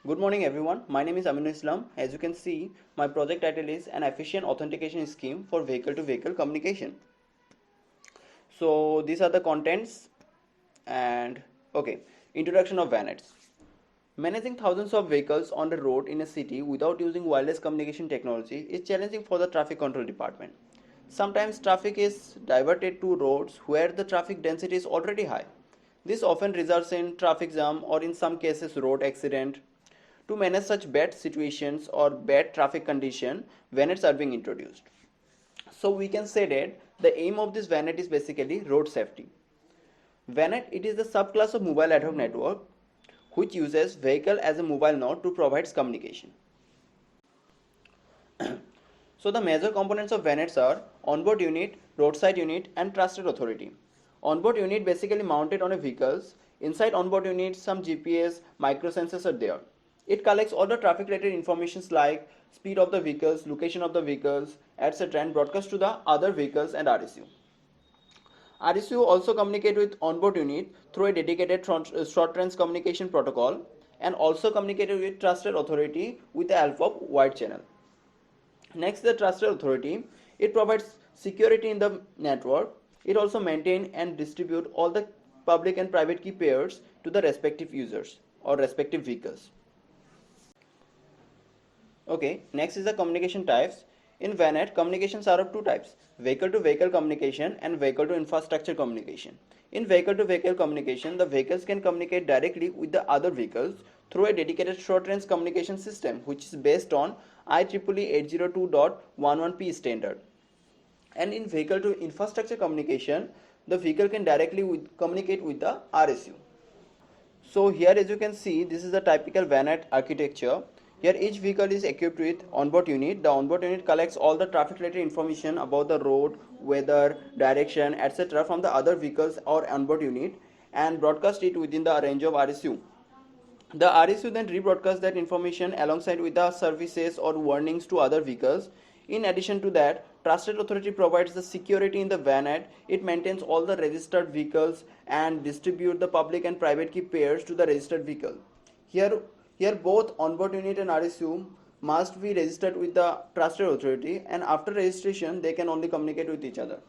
Good morning everyone, my name is Aminul. As you can see, my project title is an efficient authentication scheme for vehicle to vehicle communication. So these are the contents and introduction of VANETs. Managing thousands of vehicles on the road in a city without using wireless communication technology is challenging for the traffic control department. Sometimes traffic is diverted to roads where the traffic density is already high. This often results in traffic jam or in some cases road accident. To manage such bad situations or bad traffic condition, VANETs are being introduced. So we can say that the aim of this VANET is basically road safety. VANET, it is the subclass of mobile ad hoc network which uses vehicle as a mobile node to provide communication. So the major components of VANETs are onboard unit, roadside unit and trusted authority. Onboard unit basically mounted on a vehicles. Inside onboard unit some GPS, microsensors are there. It collects all the traffic related informations like speed of the vehicles, location of the vehicles, etc. and broadcast to the other vehicles and RSU. RSU also communicate with onboard unit through a dedicated short range communication protocol and also communicated with trusted authority with the help of wide channel. Next, the trusted authority. It provides security in the network. It also maintains and distributes all the public and private key pairs to the respective users or respective vehicles. Okay, next is the communication types. In VANET, communications are of two types, vehicle to vehicle communication and vehicle to infrastructure communication. In vehicle to vehicle communication, the vehicles can communicate directly with the other vehicles through a dedicated short range communication system which is based on IEEE 802.11p standard. And in vehicle to infrastructure communication, the vehicle can directly communicate with the RSU. So here as you can see, this is the typical VANET architecture. Here each vehicle is equipped with onboard unit. The onboard unit collects all the traffic related information about the road, weather, direction, etc. from the other vehicles or onboard unit and broadcast it within the range of RSU. The RSU then rebroadcasts that information alongside with the services or warnings to other vehicles. In addition to that, Trusted Authority provides the security in the VANET. It maintains all the registered vehicles and distribute the public and private key pairs to the registered vehicle. Here both onboard unit and RSU must be registered with the Trusted Authority, and after registration they can only communicate with each other.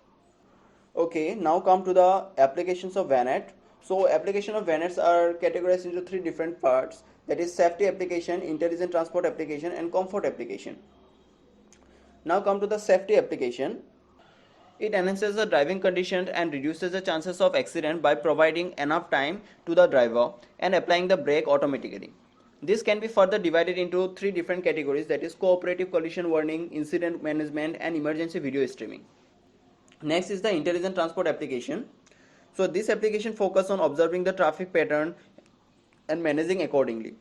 Okay, now come to the applications of VANET. So application of VANETs are categorized into three different parts, that is safety application, intelligent transport application and comfort application. Now come to the safety application. It enhances the driving conditions and reduces the chances of accident by providing enough time to the driver and applying the brake automatically. This can be further divided into three different categories, that is cooperative collision warning, incident management and emergency video streaming. Next is the intelligent transport application. So this application focuses on observing the traffic pattern and managing accordingly.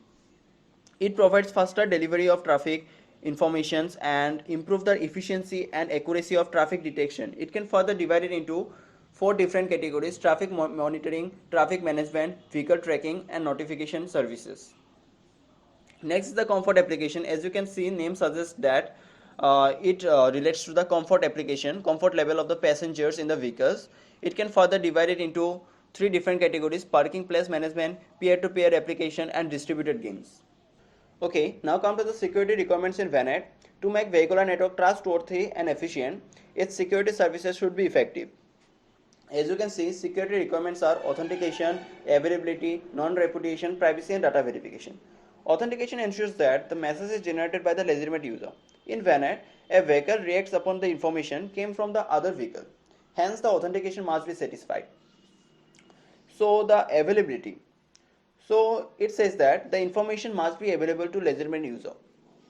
It provides faster delivery of traffic informations and improve the efficiency and accuracy of traffic detection. It can further divide it into four different categories: traffic monitoring, traffic management, vehicle tracking and notification services. Next is the comfort application. As you can see, name suggests that it relates to the comfort application, comfort level of the passengers in the vehicles. It can further divide it into three different categories: parking place management, peer-to-peer application and distributed games. Okay, now come to the security requirements in VANET. To make vehicular network trustworthy and efficient, its security services should be effective. As you can see, security requirements are authentication, availability, non-repudiation, privacy and data verification. Authentication ensures that the message is generated by the legitimate user. In VANET, a vehicle reacts upon the information came from the other vehicle. Hence, the authentication must be satisfied. So, the availability. So, it says that the information must be available to legitimate user.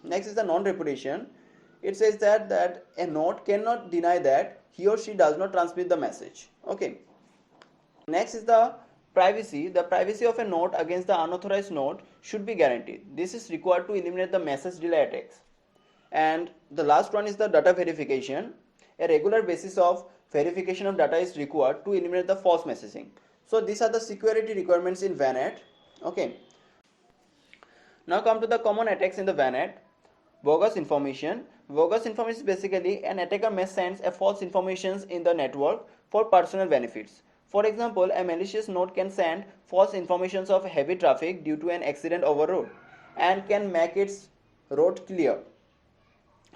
Next is the non-repudiation. It says that a node cannot deny that he or she does not transmit the message. Okay. Next is the privacy. The privacy of a node against the unauthorized node should be guaranteed. This is required to eliminate the message delay attacks. And the last one is the data verification. A regular basis of verification of data is required to eliminate the false messaging. So these are the security requirements in VANET. Okay. Now come to the common attacks in the VANET. Bogus information. Bogus information is basically an attacker may send a false information in the network for personal benefits. For example, a malicious node can send false information of heavy traffic due to an accident over road. and can make its road clear.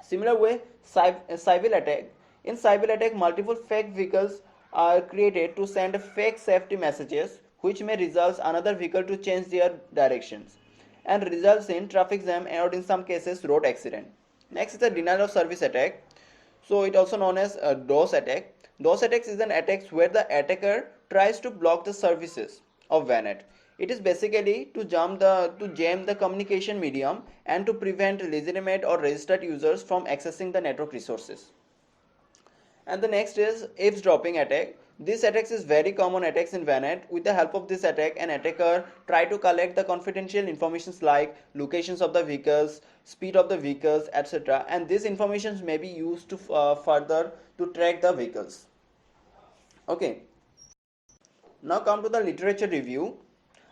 Similar way, civil attack. In civil attack, multiple fake vehicles are created to send fake safety messages, which may result another vehicle to change their directions and results in traffic jam or in some cases road accident. Next is the denial of service attack. So it also known as DOS attack. DOS attacks is an attack where the attacker tries to block the services of VANET. It is basically to jam the communication medium and to prevent legitimate or registered users from accessing the network resources. And the next is eavesdropping attack. This attack is very common attacks in VANET. With the help of this attack, an attacker try to collect the confidential informations like locations of the vehicles, speed of the vehicles, etc. And these informations may be used to further to track the vehicles. Okay. Now come to the literature review.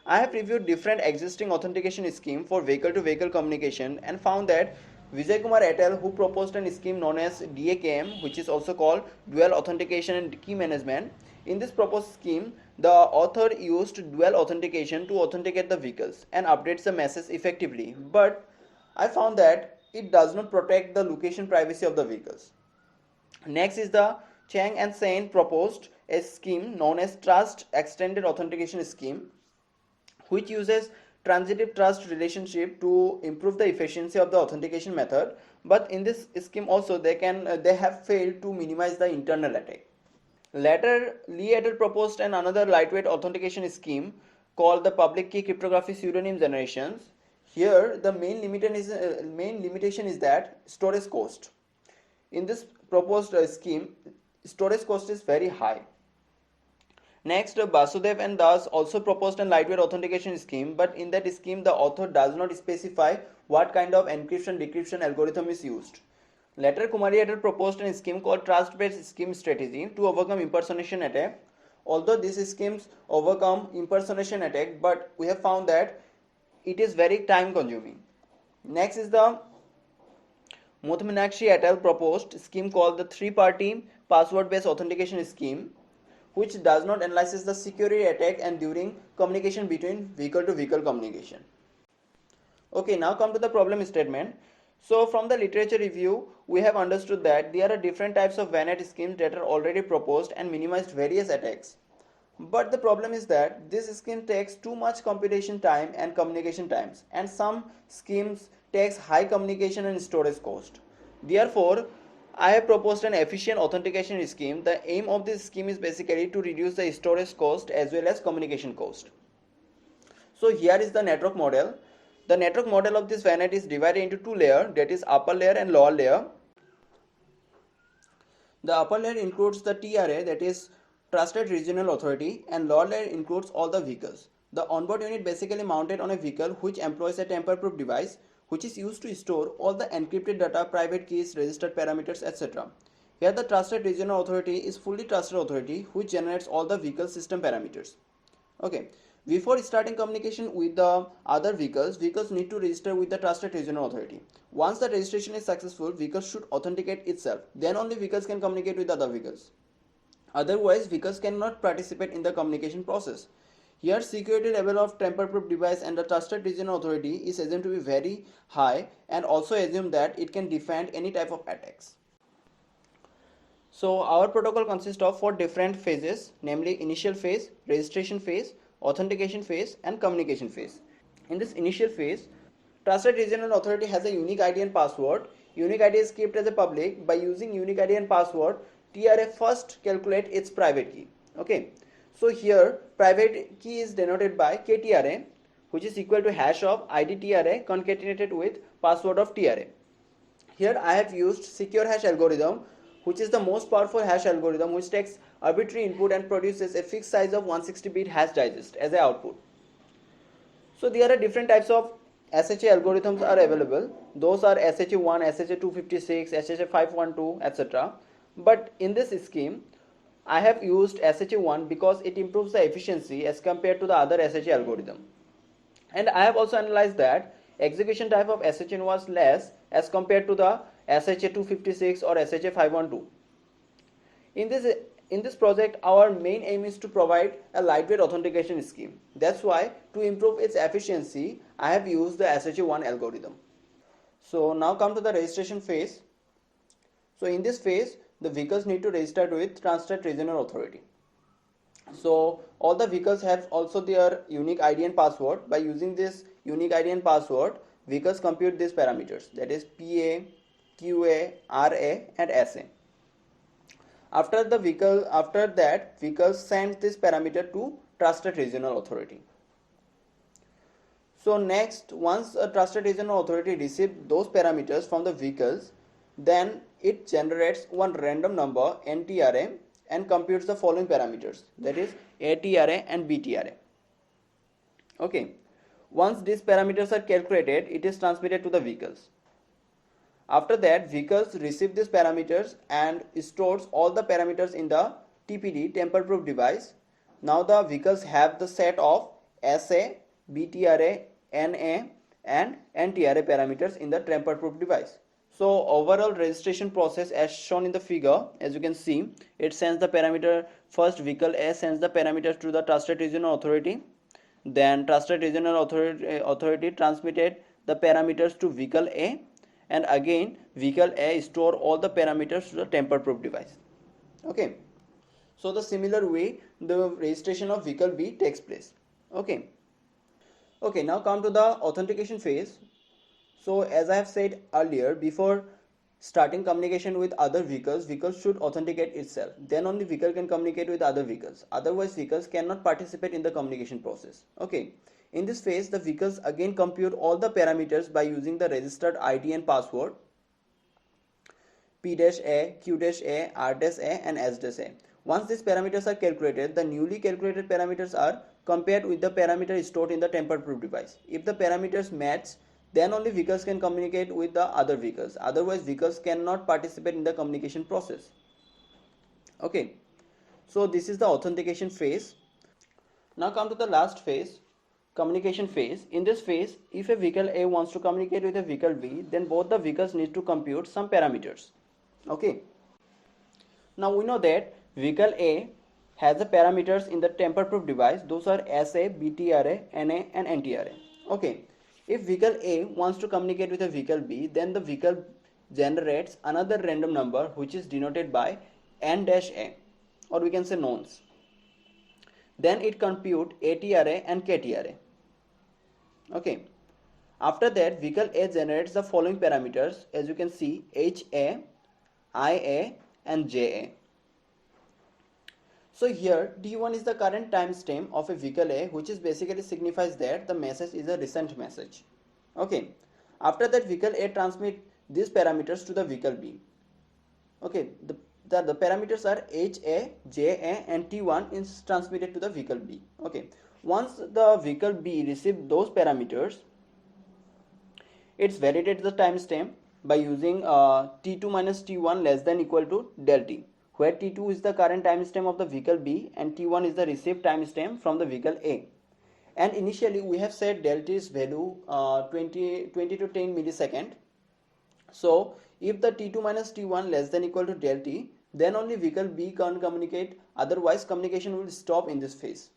I have reviewed different existing authentication schemes for vehicle-to-vehicle communication and found that Vijay Kumar et al. Who proposed a scheme known as DAKM, which is also called Dual Authentication and Key Management. In this proposed scheme, the author used dual authentication to authenticate the vehicles and updates the message effectively. But I found that it does not protect the location privacy of the vehicles. Next is the Chang and Sain proposed a scheme known as Trust Extended Authentication Scheme, which uses transitive trust relationship to improve the efficiency of the authentication method. But in this scheme also they have failed to minimize the internal attack. Later, Lee et al. Proposed another lightweight authentication scheme called the public key cryptography pseudonym generations. Here, the main limitation is that storage cost. In this proposed scheme, storage cost is very high. Next, Basudev and Das also proposed a lightweight authentication scheme, but in that scheme the author does not specify what kind of encryption decryption algorithm is used. Later, Kumari et al. Proposed a scheme called trust-based scheme strategy to overcome impersonation attack. Although these schemes overcome impersonation attack, but we have found that it is very time consuming. Next is the Mutminakshi et al. Proposed scheme called the three-party password-based authentication scheme, which does not analyze the security attack and during communication between vehicle-to-vehicle communication. Okay, now come to the problem statement. So from the literature review, we have understood that there are different types of VANET schemes that are already proposed and minimized various attacks. But the problem is that this scheme takes too much computation time and communication times, and some schemes takes high communication and storage cost. Therefore, I have proposed an efficient authentication scheme. The aim of this scheme is basically to reduce the storage cost as well as communication cost. So here is the network model. The network model of this VANET is divided into two layers, that is upper layer and lower layer. The upper layer includes the TRA, that is Trusted Regional Authority, and lower layer includes all the vehicles. The onboard unit basically mounted on a vehicle which employs a tamper-proof device which is used to store all the encrypted data, private keys, registered parameters, etc. Here the Trusted Regional Authority is fully trusted authority which generates all the vehicle system parameters. Okay. Before starting communication with the other vehicles need to register with the Trusted Regional Authority. Once the registration is successful, vehicles should authenticate itself. Then only vehicles can communicate with other vehicles. Otherwise, vehicles cannot participate in the communication process. Here, security level of tamper-proof device and the Trusted Regional Authority is assumed to be very high and also assumed that it can defend any type of attacks. So, our protocol consists of 4 different phases, namely initial phase, registration phase, authentication phase, and communication phase. In this initial phase, Trusted Regional Authority has a unique ID and password. Unique ID is kept as a public. By using unique ID and password, TRA first calculate its private key. Okay. So here private key is denoted by KTRA, which is equal to hash of ID TRA concatenated with password of TRA. Here I have used secure hash algorithm, which is the most powerful hash algorithm which takes arbitrary input and produces a fixed size of 160-bit hash digest as an output. So there are different types of SHA algorithms are available. Those are SHA1, SHA256, SHA512, etc. But in this scheme, I have used SHA1 because it improves the efficiency as compared to the other SHA algorithm. And I have also analyzed that execution time of SHA1 was less as compared to the SHA256 or SHA512. In this In this project, our main aim is to provide a lightweight authentication scheme. That's why, to improve its efficiency, I have used the SHA-1 algorithm. So now come to the registration phase. So in this phase, the vehicles need to register with Transit Regional Authority. So all the vehicles have also their unique ID and password. By using this unique ID and password, vehicles compute these parameters, that is PA, QA, RA and SA. After that, vehicles send this parameter to Trusted Regional Authority. So next, once a Trusted Regional Authority receives those parameters from the vehicles, then it generates one random number NTRA and computes the following parameters, that is ATRA and BTRA. Okay. Once these parameters are calculated, it is transmitted to the vehicles. After that, vehicles receive these parameters and stores all the parameters in the TPD, tamper-proof device. Now the vehicles have the set of SA, BTRA, NA and NTRA parameters in the tamper-proof device. So overall registration process as shown in the figure, as you can see, it sends the parameter, first vehicle A sends the parameters to the Trusted Regional Authority. Then Trusted Regional Authority transmitted the parameters to vehicle A, and again vehicle A store all the parameters to the tamper-proof device. Okay. So the similar way the registration of vehicle B takes place. Okay. Okay, now come to the authentication phase. So as I have said earlier, before starting communication with other vehicles, vehicles should authenticate itself. Then only vehicle can communicate with other vehicles. Otherwise, vehicles cannot participate in the communication process. Okay. In this phase, the vehicles again compute all the parameters by using the registered ID and password P-A, Q-A, R-A and S-A. Once these parameters are calculated, the newly calculated parameters are compared with the parameter stored in the tamper-proof device. If the parameters match, then only vehicles can communicate with the other vehicles. Otherwise, vehicles cannot participate in the communication process. Okay. So this is the authentication phase. Now come to the last phase, communication phase. In this phase, if a vehicle A wants to communicate with a vehicle B, then both the vehicles need to compute some parameters. Okay. Now we know that vehicle A has the parameters in the tamper-proof device. Those are SA, BTRA, NA and NTRA. Okay. If vehicle A wants to communicate with a vehicle B, then the vehicle generates another random number which is denoted by N-A, or we can say nonce. Then it compute ATRA and KTRA. Okay. After that, vehicle A generates the following parameters, as you can see, HA, IA and JA. So here D1 is the current timestamp of a vehicle A, which is basically signifies that the message is a recent message. Okay. After that, vehicle A transmit these parameters to the vehicle B. Okay. The parameters are HA, JA and T1 is transmitted to the vehicle B. Okay. Once the vehicle B receives those parameters, it's validates the timestamp by using T2 minus T1 less than equal to del T, where T2 is the current timestamp of the vehicle B and T1 is the received timestamp from the vehicle A. And initially we have set del T's value 20 to 10 millisecond. So if the T2 minus T1 less than equal to del T, then only vehicle B can communicate, otherwise communication will stop in this phase.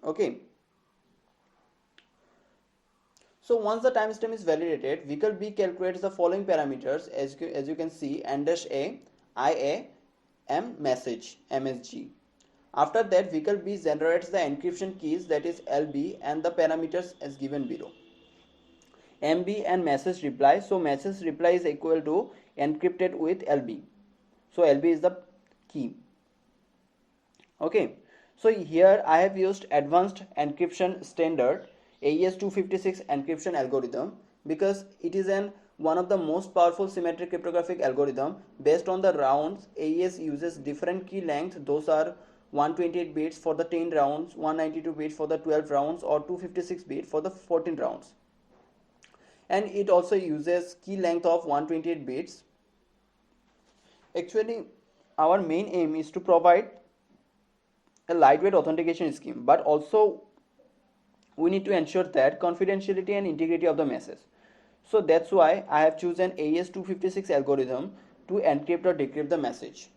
Okay. So once the timestamp is validated, vehicle B calculates the following parameters, as you can see, N-A, IA, M message, MSG. After that, vehicle B generates the encryption keys, that is LB, and the parameters as given below. MB and message reply. So message reply is equal to encrypted with LB. So LB is the key. Okay. So here I have used advanced encryption standard AES 256 encryption algorithm because it is one of the most powerful symmetric cryptographic algorithm. Based on the rounds, AES uses different key lengths. Those are 128 bits for the 10 rounds, 192 bits for the 12 rounds, or 256 bits for the 14 rounds. And it also uses key length of 128 bits. Actually, our main aim is to provide a lightweight authentication scheme, but also we need to ensure that confidentiality and integrity of the message. So that's why I have chosen AES 256 algorithm to encrypt or decrypt the message.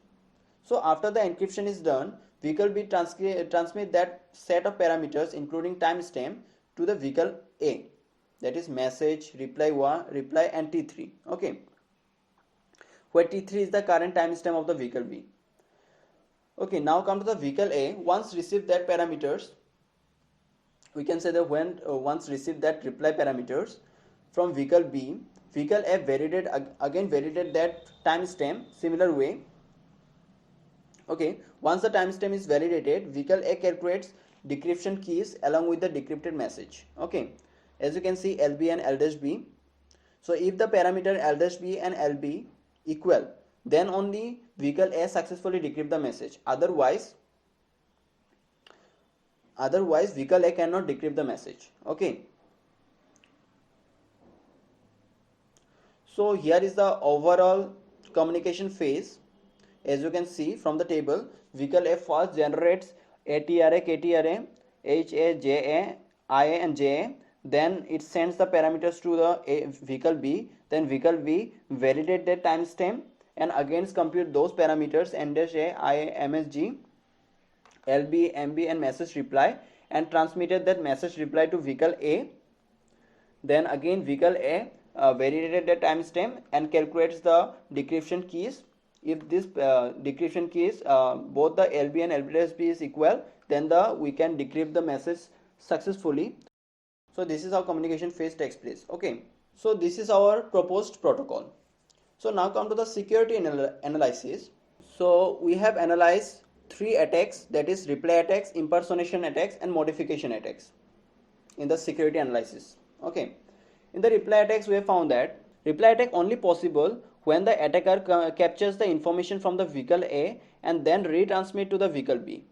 So after the encryption is done, vehicle B transmit that set of parameters including timestamp to the vehicle A, that is message, reply 1, reply and T3. Okay, where T3 is the current timestamp of the vehicle B. Okay, now come to the vehicle A. Once received that parameters, we can say that when once received that reply parameters from vehicle B, vehicle A validated that timestamp similar way. Okay, once the timestamp is validated, vehicle A calculates decryption keys along with the decrypted message. Okay, as you can see LB and L-B. So if the parameter L-B and LB equal, then only vehicle A successfully decrypt the message. Otherwise vehicle A cannot decrypt the message. Okay, so here is the overall communication phase. As you can see from the table, vehicle A first generates ATRA, KTRA, HA, JA, IA and JA. Then it sends the parameters to the vehicle B. Then vehicle B validate that timestamp and again compute those parameters NDA, IA, MSG, LB, MB and message reply and transmitted that message reply to vehicle A. Then again vehicle A validated the timestamp and calculates the decryption keys. If this decryption keys both the LB and LB is equal, then we can decrypt the message successfully. So this is how communication phase takes place. Okay, so this is our proposed protocol. So now come to the security analysis. So we have analyzed 3 attacks, that is reply attacks, impersonation attacks and modification attacks in the security analysis. Okay, in the reply attacks we have found that reply attack only possible when the attacker captures the information from the vehicle A and then retransmit to the vehicle B,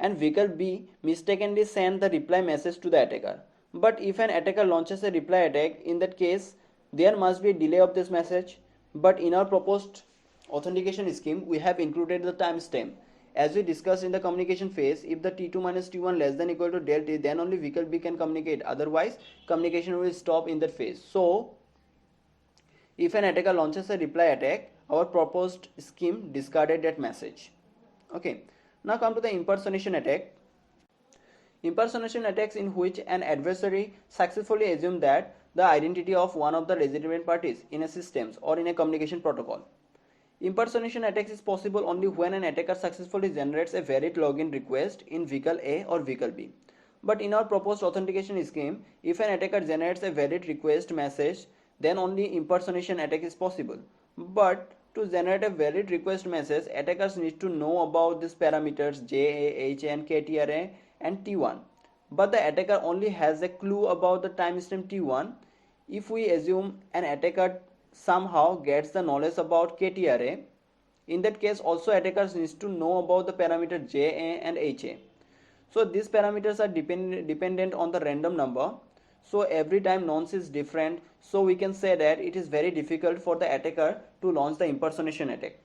and vehicle B mistakenly send the reply message to the attacker. But if an attacker launches a reply attack, in that case there must be a delay of this message. But in our proposed authentication scheme we have included the timestamp. As we discussed in the communication phase, if the T2 minus T1 less than equal to del T, then only vehicle B can communicate. Otherwise, communication will stop in that phase. So, if an attacker launches a reply attack, our proposed scheme discarded that message. Okay. Now come to the impersonation attack. Impersonation attacks in which an adversary successfully assumes that the identity of one of the legitimate parties in a system or in a communication protocol. Impersonation attacks is possible only when an attacker successfully generates a valid login request in vehicle A or vehicle B. But in our proposed authentication scheme, if an attacker generates a valid request message, then only impersonation attack is possible. But to generate a valid request message, attackers need to know about these parameters JA, HA and KTRA and T1. But the attacker only has a clue about the timestamp T1. If we assume an attacker somehow gets the knowledge about KTRA, in that case also attackers needs to know about the parameter JA and HA. So these parameters are dependent on the random number. So every time nonce is different. So we can say that it is very difficult for the attacker to launch the impersonation attack.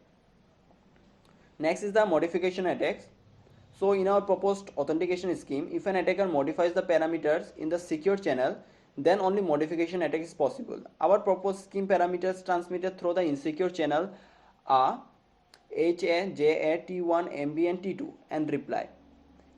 Next is the modification attacks. So in our proposed authentication scheme, if an attacker modifies the parameters in the secure channel, then only modification attack is possible. Our proposed scheme parameters transmitted through the insecure channel are HA, JA, T1, MB and T2 and reply.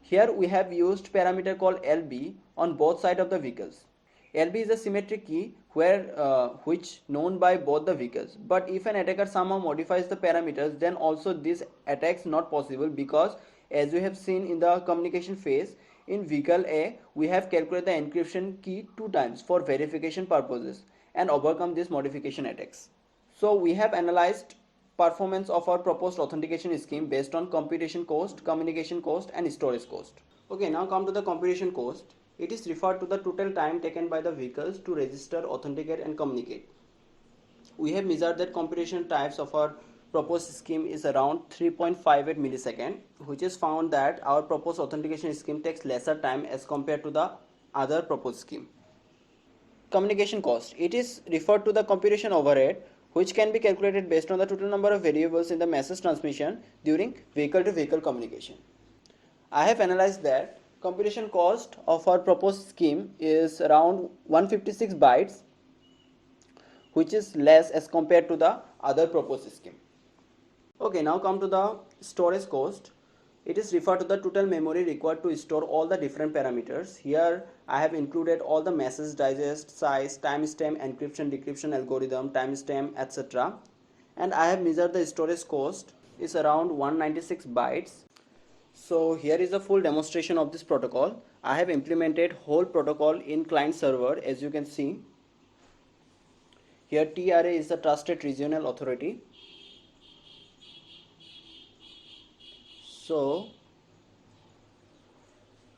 Here we have used parameter called LB on both sides of the vehicles. LB is a symmetric key which known by both the vehicles. But if an attacker somehow modifies the parameters, then also this attack is not possible, because as we have seen in the communication phase, in vehicle A we have calculated the encryption key 2 times for verification purposes and overcome these modification attacks. So we have analyzed performance of our proposed authentication scheme based on computation cost, communication cost and storage cost. Okay, now come to the computation cost. It is referred to the total time taken by the vehicles to register, authenticate and communicate. We have measured that computation types of our proposed scheme is around 3.58 millisecond, which is found that our proposed authentication scheme takes lesser time as compared to the other proposed scheme. Communication cost. It is referred to the computation overhead, which can be calculated based on the total number of variables in the message transmission during vehicle-to-vehicle communication. I have analyzed that computation cost of our proposed scheme is around 156 bytes, which is less as compared to the other proposed scheme. Okay, now come to the storage cost. It is referred to the total memory required to store all the different parameters. Here I have included all the message digest, size, timestamp, encryption, decryption algorithm, timestamp, etc. And I have measured the storage cost is around 196 bytes. So here is a full demonstration of this protocol. I have implemented whole protocol in client server. As you can see, here TRA is the Trusted Regional Authority. So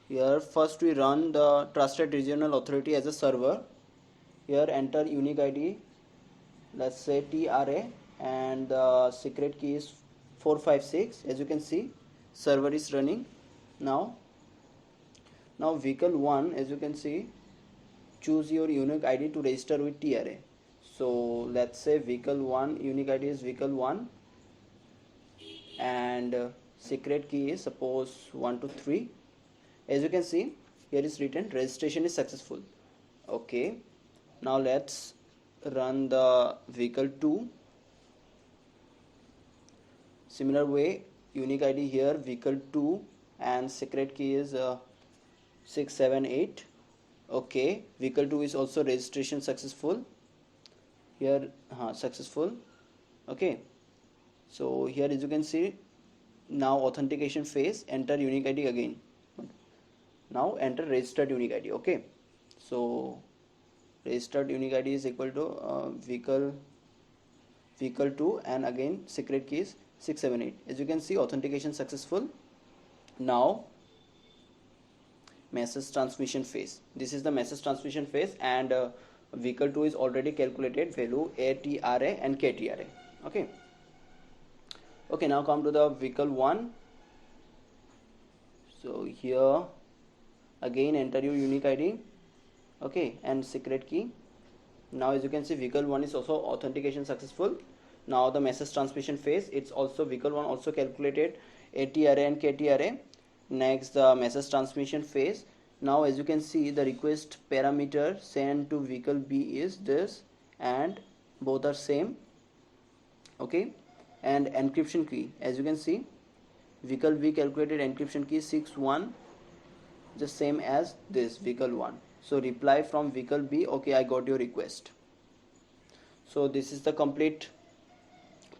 here first we run the Trusted Regional Authority as a server. Here enter unique ID, let's say TRA, and the secret key is 456. As you can see, server is running now. Now vehicle 1, as you can see, choose your unique ID to register with TRA. So let's say vehicle 1 unique ID is vehicle 1, and secret key is suppose 123. As you can see, here is written registration is successful. Okay, now let's run the vehicle 2. Similar way, unique ID here vehicle 2 and secret key is 678. Okay, vehicle 2 is also registration successful. Here successful. Okay, so here as you can see, now authentication phase, enter unique ID again. Now enter registered unique ID. Okay, so registered unique ID is equal to vehicle 2 and again secret key is 678. As you can see, authentication successful. Now message transmission phase. This is the message transmission phase, and vehicle 2 is already calculated value ATRA and KTRA. Okay. Okay, now come to the vehicle 1. So here again enter your unique ID, okay, and secret key. Now as you can see, vehicle 1 is also authentication successful. Now the message transmission phase, it's also vehicle 1 also calculated ATRA and KTRA. Next the message transmission phase. Now as you can see, the request parameter sent to vehicle B is this, and both are same. Okay, and encryption key, as you can see, vehicle B calculated encryption key 61, the same as this vehicle 1. So reply from vehicle B, okay, I got your request. So this is the complete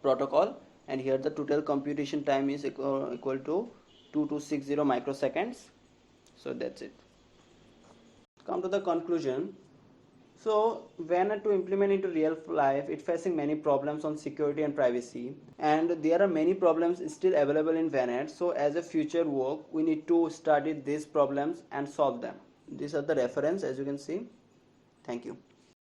protocol, and here the total computation time is equal to 2260 microseconds. So that's it. Come to the conclusion. So VANET to implement into real life, it facing many problems on security and privacy, and there are many problems still available in VANET. So as a future work, we need to study these problems and solve them. These are the reference, as you can see. Thank you.